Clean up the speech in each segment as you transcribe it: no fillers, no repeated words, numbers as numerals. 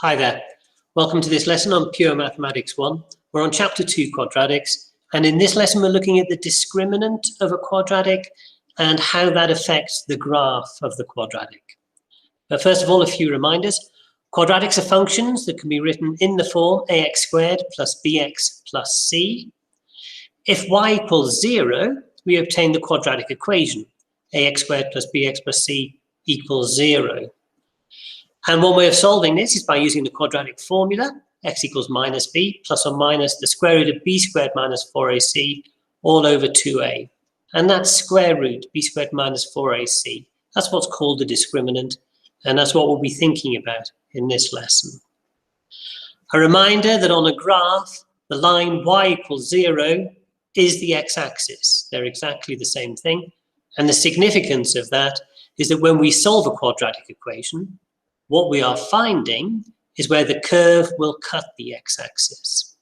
Hi there. Welcome to this lesson on Pure Mathematics 1. We're on Chapter 2, Quadratics, and in this lesson we're looking at the discriminant of a quadratic and how that affects the graph of the quadratic. But first of all, a few reminders. Quadratics are functions that can be written in the form ax squared plus bx plus c. If y equals 0, we obtain the quadratic equation, ax squared plus bx plus c equals 0. And one way of solving this is by using the quadratic formula, x equals minus b, plus or minus the square root of b squared minus 4ac all over 2a. And that's square root b squared minus 4ac. That's what's called the discriminant, and that's what we'll be thinking about in this lesson. A reminder that on a graph, the line y equals 0 is the x-axis. They're exactly the same thing. And the significance of that is that when we solve a quadratic equation, what we are finding is where the curve will cut the x-axis.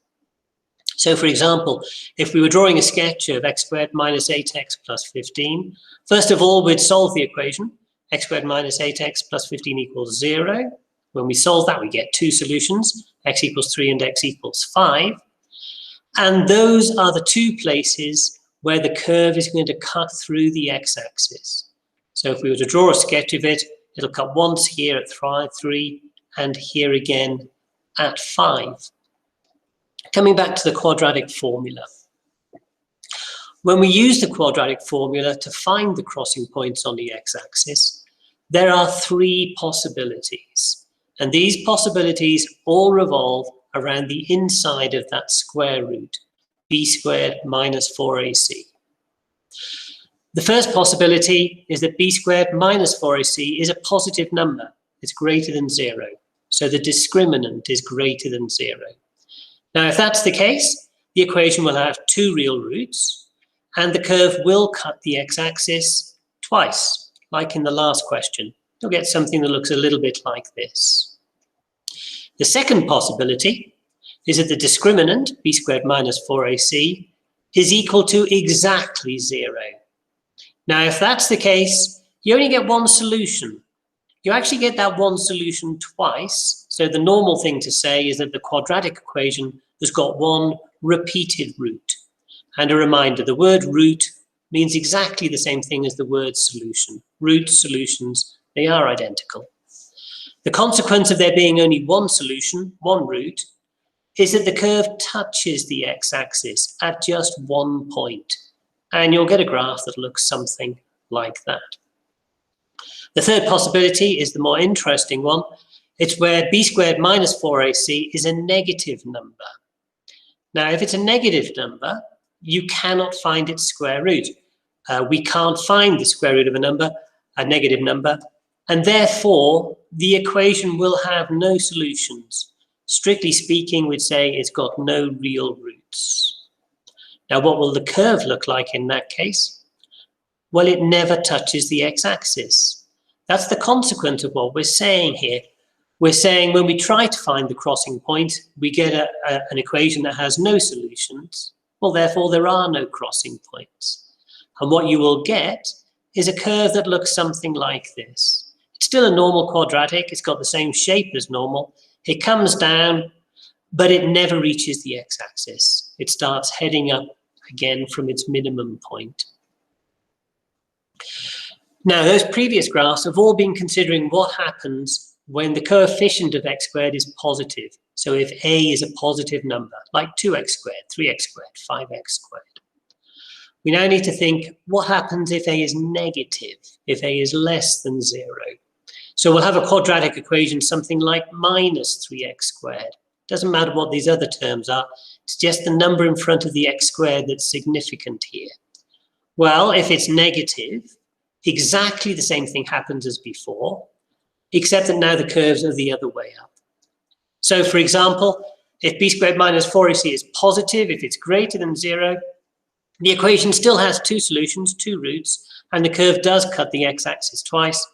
So for example, if we were drawing a sketch of x squared minus 8x plus 15, first of all, we'd solve the equation, x squared minus 8x plus 15 equals 0. When we solve that, we get two solutions, x equals 3 and x equals 5. And those are the two places where the curve is going to cut through the x-axis. So if we were to draw a sketch of it, it'll cut once here at 3 and here again at 5. Coming back to the quadratic formula. When we use the quadratic formula to find the crossing points on the x-axis, there are three possibilities. And these possibilities all revolve around the inside of that square root, b squared minus 4ac. The first possibility is that b squared minus 4ac is a positive number. It's greater than 0. So the discriminant is greater than 0. Now, if that's the case, the equation will have two real roots, and the curve will cut the x-axis twice, like in the last question. You'll get something that looks a little bit like this. The second possibility is that the discriminant, b squared minus 4ac, is equal to exactly 0. Now, if that's the case, you only get one solution. You actually get that one solution twice. So the normal thing to say is that the quadratic equation has got one repeated root. And a reminder, the word root means exactly the same thing as the word solution. Roots, solutions, they are identical. The consequence of there being only one solution, one root, is that the curve touches the x-axis at just one point. And you'll get a graph that looks something like that. The third possibility is the more interesting one. It's where b squared minus 4ac is a negative number. Now, if it's a negative number, you cannot find its square root. We can't find the square root of a negative number, and therefore the equation will have no solutions. Strictly speaking, we'd say it's got no real roots. Now, what will the curve look like in that case? Well, it never touches the x-axis. That's the consequence of what we're saying here. We're saying when we try to find the crossing point, we get an equation that has no solutions. Well, therefore, there are no crossing points. And what you will get is a curve that looks something like this. It's still a normal quadratic. It's got the same shape as normal. It comes down, but it never reaches the x-axis. It starts heading up again from its minimum point. Now, those previous graphs have all been considering what happens when the coefficient of x squared is positive. So if a is a positive number, like 2x squared, 3x squared, 5x squared. We now need to think, what happens if a is negative, if a is less than 0? So we'll have a quadratic equation, something like minus 3x squared. Doesn't matter what these other terms are, it's just the number in front of the x squared that's significant here. Well, if it's negative, exactly the same thing happens as before, except that now the curves are the other way up. So for example, if b squared minus 4ac is positive, if it's greater than 0, the equation still has two solutions, two roots, and the curve does cut the x-axis twice,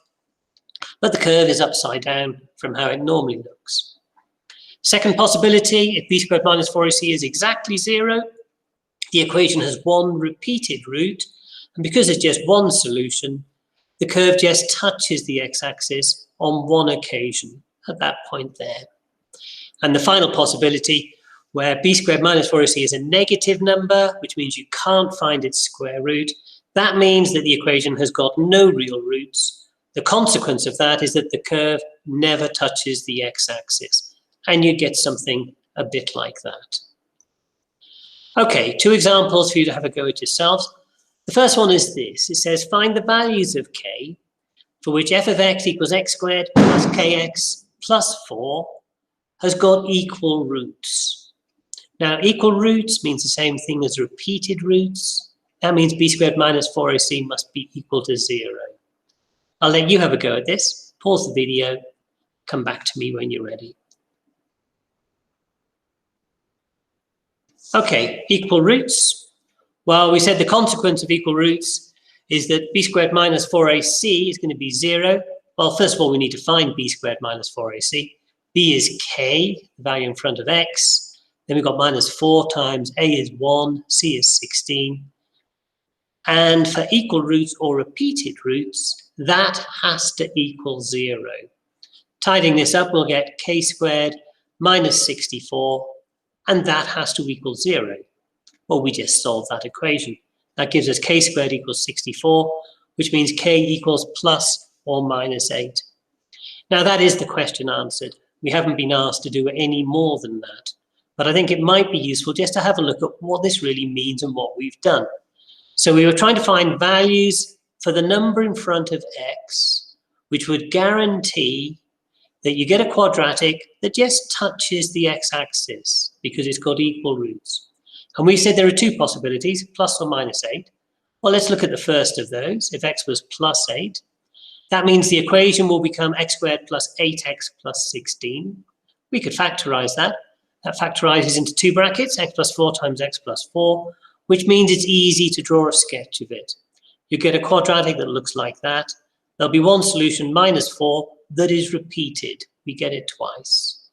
but the curve is upside down from how it normally looks. Second possibility, if b squared minus 4ac is exactly 0, the equation has one repeated root, and because it's just one solution, the curve just touches the x-axis on one occasion at that point there. And the final possibility, where b squared minus 4ac is a negative number, which means you can't find its square root, that means that the equation has got no real roots. The consequence of that is that the curve never touches the x-axis, and you get something a bit like that. Okay, 2 examples for you to have a go at yourselves. The first one is this. It says, find the values of k for which f of x equals x squared plus kx plus 4 has got equal roots. Now, equal roots means the same thing as repeated roots. That means b squared minus 4ac must be equal to 0. I'll let you have a go at this. Pause the video. Come back to me when you're ready. Okay, equal roots. Well, we said the consequence of equal roots is that b squared minus 4ac is going to be 0. Well, first of all, we need to find b squared minus 4ac. b is k, the value in front of x. Then we've got minus 4 times a is 1, c is 16. And for equal roots or repeated roots, that has to equal 0. Tidying this up, we'll get k squared minus 64, and that has to equal 0. Well, we just solved that equation. That gives us k squared equals 64, which means k equals plus or minus 8. Now, that is the question answered. We haven't been asked to do any more than that. But I think it might be useful just to have a look at what this really means and what we've done. So we were trying to find values for the number in front of x, which would guarantee that you get a quadratic that just touches the x-axis because it's got equal roots. And we said there are 2 possibilities, plus or minus 8. Well, let's look at the first of those. If x was plus 8, that means the equation will become x squared plus 8x plus 16. We could factorize that. That factorizes into 2 brackets, x plus 4 times x plus 4, which means it's easy to draw a sketch of it. You get a quadratic that looks like that. There'll be one solution, minus 4, that is repeated. We get it twice.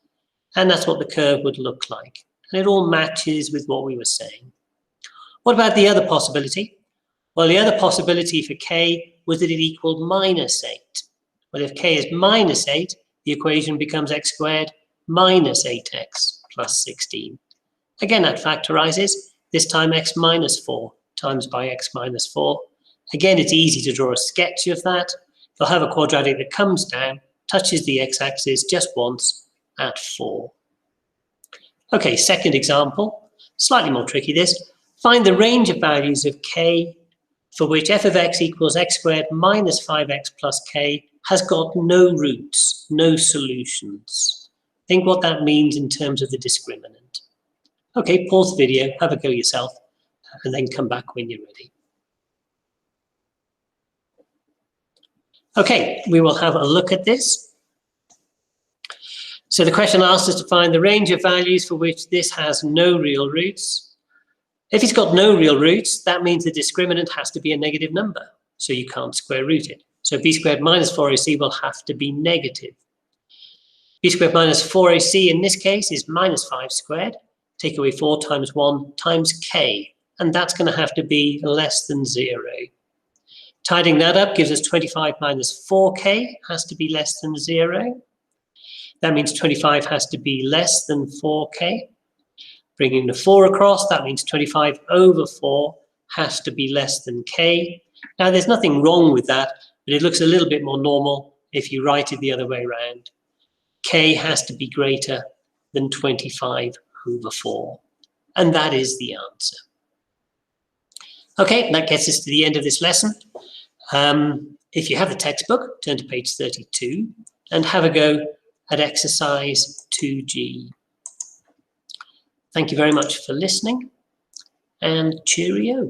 And that's what the curve would look like. And it all matches with what we were saying. What about the other possibility? Well, the other possibility for k was that it equaled minus 8. Well, if k is minus 8, the equation becomes x squared minus 8x plus 16. Again, that factorizes. This time x minus 4 times by x minus 4. Again, it's easy to draw a sketch of that. You'll have a quadratic that comes down, touches the x-axis just once at 4. Okay, second example, slightly more tricky this. Find the range of values of k for which f of x equals x squared minus 5x plus k has got no roots, no solutions. Think what that means in terms of the discriminant. Okay, pause the video, have a go yourself, and then come back when you're ready. Okay, we will have a look at this. So the question asks us to find the range of values for which this has no real roots. If it's got no real roots, that means the discriminant has to be a negative number, so you can't square root it. So b squared minus 4ac will have to be negative. B squared minus 4ac in this case is minus 5 squared. Take away 4 times 1 times k, and that's going to have to be less than 0. Tidying that up gives us 25 minus 4k has to be less than 0. That means 25 has to be less than 4k. Bringing the 4 across, that means 25 over 4 has to be less than k. Now, there's nothing wrong with that, but it looks a little bit more normal if you write it the other way around. K has to be greater than 25 over 4. And that is the answer. Okay, that gets us to the end of this lesson. If you have the textbook, turn to page 32 and have a go at exercise 2G. Thank you very much for listening, and cheerio.